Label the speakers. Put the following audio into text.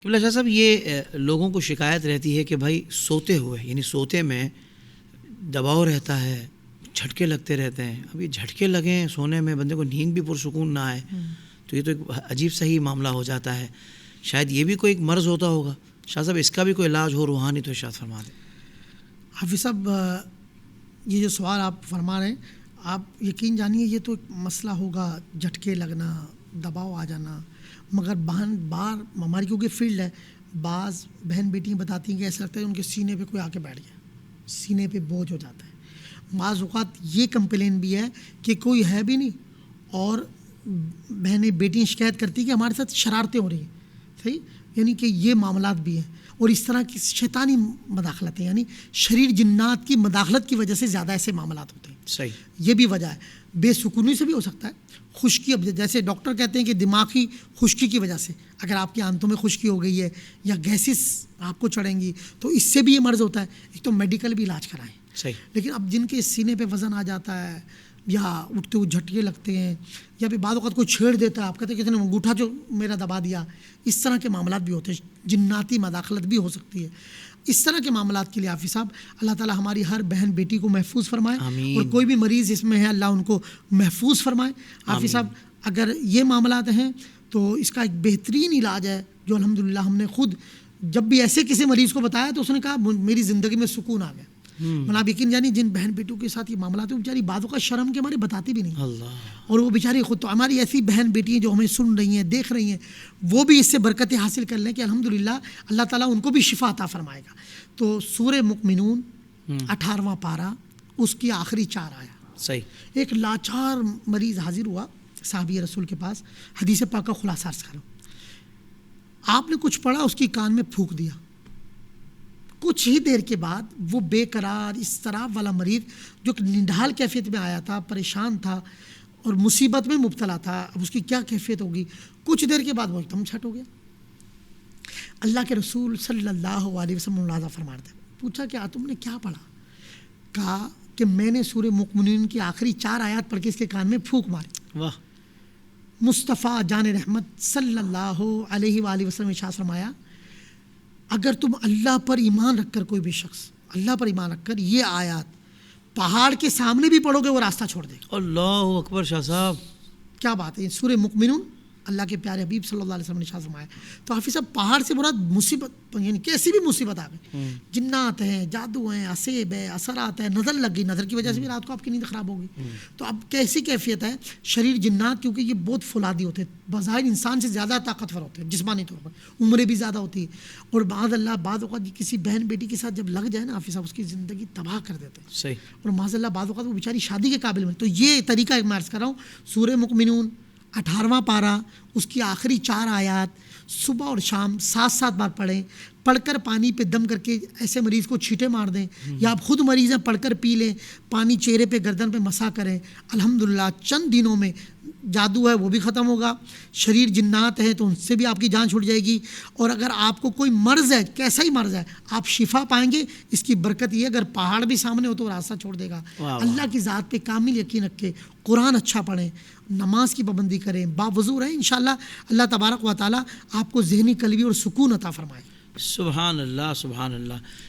Speaker 1: قبلہ شاہ صاحب، یہ لوگوں کو شکایت رہتی ہے کہ بھائی سوتے ہوئے، یعنی سوتے میں دباؤ رہتا ہے، جھٹکے لگتے رہتے ہیں. اب یہ جھٹکے لگیں سونے میں، بندے کو نیند بھی پرسکون نہ آئے، تو یہ تو ایک عجیب سا ہی معاملہ ہو جاتا ہے. شاید یہ بھی کوئی ایک مرض ہوتا ہوگا. شاہ صاحب اس کا بھی کوئی علاج ہو روحانی تو ارشاد فرما دیں.
Speaker 2: حافظ صاحب، یہ جو سوال آپ فرما رہے ہیں، آپ یقین جانیے یہ تو ایک مسئلہ ہوگا، جھٹکے لگنا، دباؤ آ جانا. مگر بار ہماری کیونکہ فیلڈ ہے، بعض بہن بیٹیاں بتاتی ہیں کہ ایسا لگتا ہے ان کے سینے پہ کوئی آ کے بیٹھ گیا، سینے پہ بوجھ ہو جاتا ہے. بعض اوقات یہ کمپلین بھی ہے کہ کوئی ہے بھی نہیں، اور بہنیں بیٹیاں شکایت کرتی کہ ہمارے ساتھ شرارتیں ہو رہی ہیں. صحیح، یعنی کہ یہ معاملات بھی ہیں. اور اس طرح کی شیطانی مداخلتیں، یعنی شریر جنات کی مداخلت کی وجہ سے زیادہ ایسے معاملات ہوتے ہیں.
Speaker 1: صحیح،
Speaker 2: یہ بھی وجہ ہے. بے سکونی سے بھی ہو سکتا ہے، خشکی. اب جیسے ڈاکٹر کہتے ہیں کہ دماغی خشکی کی وجہ سے اگر آپ کی آنتوں میں خشکی ہو گئی ہے یا گیسز آپ کو چڑھیں گی تو اس سے بھی یہ مرض ہوتا ہے. ایک تو میڈیکل بھی علاج کرائیں.
Speaker 1: صحیح.
Speaker 2: لیکن اب جن کے سینے پہ وزن آ جاتا ہے یا اٹھتے ہوئے جھٹکے لگتے ہیں یا پھر بعض اوقات کوئی چھیڑ دیتا ہے، آپ کہتے ہیں کسی نے انگوٹھا جو میرا دبا دیا، اس طرح کے معاملات بھی ہوتے ہیں. جناتی مداخلت بھی ہو سکتی ہے. اس طرح کے معاملات کے لیے حافظ صاحب اللہ تعالیٰ ہماری ہر بہن بیٹی کو محفوظ فرمائے.
Speaker 1: آمین.
Speaker 2: اور کوئی بھی مریض اس میں ہے اللہ ان کو محفوظ فرمائے. حافظ صاحب اگر یہ معاملات ہیں تو اس کا ایک بہترین علاج ہے جو الحمدللہ ہم نے خود جب بھی ایسے کسی مریض کو بتایا تو اس نے کہا میری زندگی میں سکون آ گیا. مطلب آپ یقین جانی جن بہن بیٹوں کے ساتھ یہ معاملات ہیں وہ بیچاری بعضوں کا شرم کے ہمارے بتاتی بھی نہیں.
Speaker 1: اللہ.
Speaker 2: اور وہ بیچاری خود تو ہماری ایسی بہن بیٹی ہیں جو ہمیں سن رہی ہیں، دیکھ رہی ہیں، وہ بھی اس سے برکتیں حاصل کر لیں کہ الحمدللہ اللہ تعالیٰ ان کو بھی شفا عطا فرمائے گا. تو سورہ مؤمنون 18واں پارہ اس کی آخری 4 آیا.
Speaker 1: صحیح.
Speaker 2: ایک لاچار مریض حاضر ہوا صحابی رسول کے پاس. حدیث پاک کا خلاصہ عرض کروں. آپ نے کچھ پڑھا، اس کی کان میں پھونک دیا. کچھ ہی دیر کے بعد وہ بے قرار اضطراب والا مریض جو نڈھال کیفیت میں آیا تھا، پریشان تھا اور مصیبت میں مبتلا تھا، اب اس کی کیا کیفیت ہوگی، کچھ دیر کے بعد وہ ایک دم چھٹ ہو گیا. اللہ کے رسول صلی اللہ علیہ وسلم ملاحظہ فرما رہے تھے. پوچھا کہ تم نے کیا پڑھا؟ کہا کہ میں نے سورہ مؤمنون کی آخری 4 آیات پڑھ کے اس کے کان میں پھونک ماری.
Speaker 1: واہ.
Speaker 2: مصطفیٰ جان رحمت صلی اللہ علیہ وآلہ وسلم نے ارشاد فرمایا اگر تم اللہ پر ایمان رکھ کر، کوئی بھی شخص اللہ پر ایمان رکھ کر یہ آیات پہاڑ کے سامنے بھی پڑھو گے وہ راستہ چھوڑ دے گا.
Speaker 1: اللہ اکبر. شاہ صاحب
Speaker 2: کیا بات ہے. سورہ مؤمنون اللہ کے پیارے حبیب صلی اللہ علیہ وسلم نے ارشاد فرمایا. تو حافظ صاحب پہاڑ سے مراد مصیبت، یعنی کیسی بھی مصیبت آ گئی، جنات ہیں، جادو ہیں، اسیب ہے، اثرات ہے، نظر لگ گئی، نظر کی وجہ سے بھی رات کو آپ کی نیند خراب ہوگی. تو اب کیسی کیفیت ہے شریر جنات، کیونکہ یہ بہت فولادی ہوتے ہیں، بظاہر انسان سے زیادہ طاقتور ہوتے ہیں جسمانی طور پر، عمریں بھی زیادہ ہوتی ہے. اور بعض اوقات کسی بہن بیٹی کے ساتھ جب لگ جائے نا حافظ صاحب اس کی زندگی تباہ کر دیتے ہیں.
Speaker 1: صحیح.
Speaker 2: اور معاذ اللہ بعض اوقات وہ بیچاری شادی کے قابل میں. تو یہ طریقہ ایک میں عرض کر رہا ہوں، سورہ مؤمنون 18واں پارہ اس کی آخری 4 آیات صبح اور شام 7 بار پڑھیں. پڑھ کر پانی پہ دم کر کے ایسے مریض کو چھینٹے مار دیں، یا آپ خود مریض ہیں پڑھ کر پی لیں، پانی چہرے پہ گردن پہ مسا کریں. الحمدللہ چند دنوں میں جادو ہے وہ بھی ختم ہوگا، شریر جنات ہیں تو ان سے بھی آپ کی جان چھوٹ جائے گی. اور اگر آپ کو کوئی مرض ہے، کیسا ہی مرض ہے، آپ شفا پائیں گے. اس کی برکت یہ اگر پہاڑ بھی سامنے ہو تو راستہ چھوڑ دے گا. اللہ کی ذات پہ کامل یقین رکھے، قرآن اچھا پڑھیں، نماز کی پابندی کریں، باوضو رہیں، انشاءاللہ اللہ تبارک و تعالیٰ آپ کو ذہنی قلبی اور سکون عطا فرمائے.
Speaker 1: سبحان اللہ. سبحان اللہ.